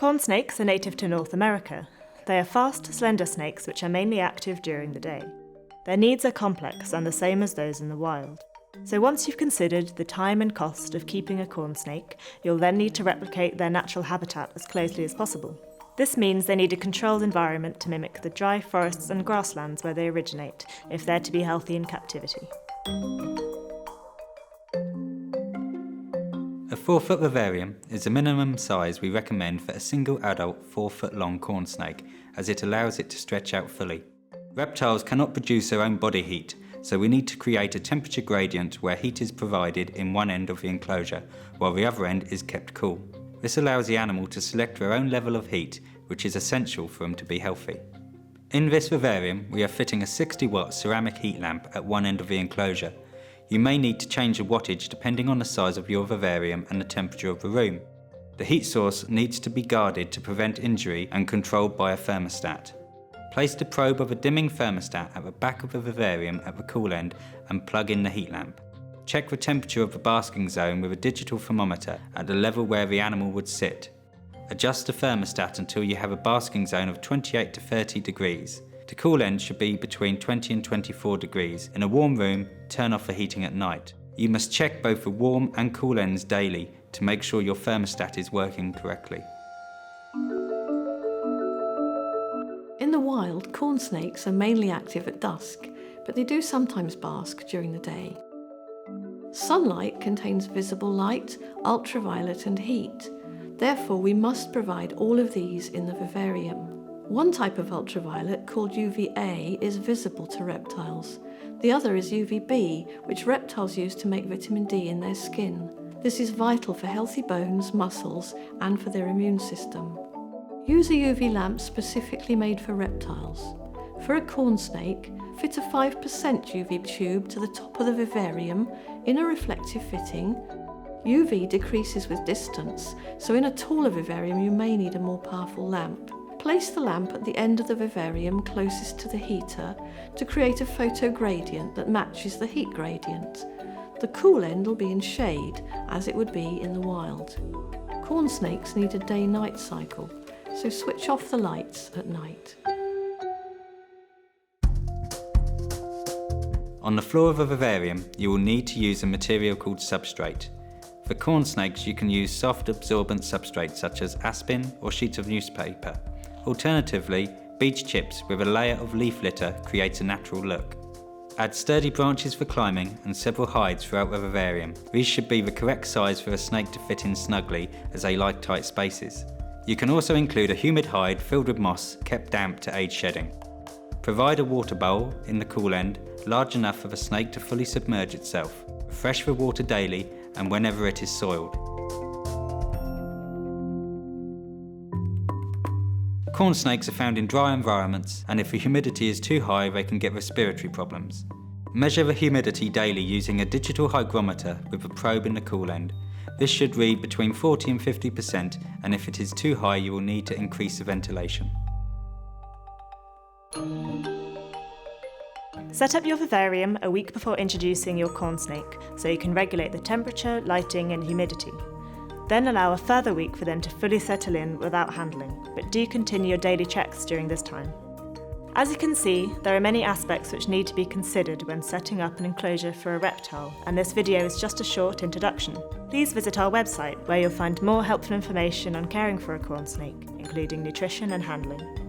Corn snakes are native to North America. They are fast, slender snakes which are mainly active during the day. Their needs are complex and the same as those in the wild. So once you've considered the time and cost of keeping a corn snake, you'll then need to replicate their natural habitat as closely as possible. This means they need a controlled environment to mimic the dry forests and grasslands where they originate, if they're to be healthy in captivity. A 4-foot vivarium is the minimum size we recommend for a single adult 4-foot-long corn snake, as it allows it to stretch out fully. Reptiles cannot produce their own body heat, so we need to create a temperature gradient where heat is provided in one end of the enclosure, while the other end is kept cool. This allows the animal to select their own level of heat, which is essential for them to be healthy. In this vivarium, we are fitting a 60-watt ceramic heat lamp at one end of the enclosure. You may need to change the wattage depending on the size of your vivarium and the temperature of the room. The heat source needs to be guarded to prevent injury and controlled by a thermostat. Place the probe of a dimming thermostat at the back of the vivarium at the cool end and plug in the heat lamp. Check the temperature of the basking zone with a digital thermometer at the level where the animal would sit. Adjust the thermostat until you have a basking zone of 28 to 30 degrees. The cool end should be between 20 and 24 degrees. In a warm room, turn off the heating at night. You must check both the warm and cool ends daily to make sure your thermostat is working correctly. In the wild, corn snakes are mainly active at dusk, but they do sometimes bask during the day. Sunlight contains visible light, ultraviolet and heat. Therefore, we must provide all of these in the vivarium. One type of ultraviolet, called UVA, is visible to reptiles. The other is UVB, which reptiles use to make vitamin D in their skin. This is vital for healthy bones, muscles, and for their immune system. Use a UV lamp specifically made for reptiles. For a corn snake, fit a 5% UV tube to the top of the vivarium in a reflective fitting. UV decreases with distance, so in a taller vivarium you may need a more powerful lamp. Place the lamp at the end of the vivarium closest to the heater to create a photo gradient that matches the heat gradient. The cool end will be in shade, as it would be in the wild. Corn snakes need a day-night cycle, so switch off the lights at night. On the floor of a vivarium, you will need to use a material called substrate. For corn snakes, you can use soft absorbent substrates such as aspen or sheets of newspaper. Alternatively, beech chips with a layer of leaf litter creates a natural look. Add sturdy branches for climbing and several hides throughout the vivarium. These should be the correct size for a snake to fit in snugly, as they like tight spaces. You can also include a humid hide filled with moss kept damp to aid shedding. Provide a water bowl in the cool end, large enough for the snake to fully submerge itself. Refresh the water daily and whenever it is soiled. Corn snakes are found in dry environments, and if the humidity is too high, they can get respiratory problems. Measure the humidity daily using a digital hygrometer with a probe in the cool end. This should read between 40 and 50%, and if it is too high, you will need to increase the ventilation. Set up your vivarium a week before introducing your corn snake, so you can regulate the temperature, lighting and humidity. Then allow a further week for them to fully settle in without handling, but do continue your daily checks during this time. As you can see, there are many aspects which need to be considered when setting up an enclosure for a reptile, and this video is just a short introduction. Please visit our website where you'll find more helpful information on caring for a corn snake, including nutrition and handling.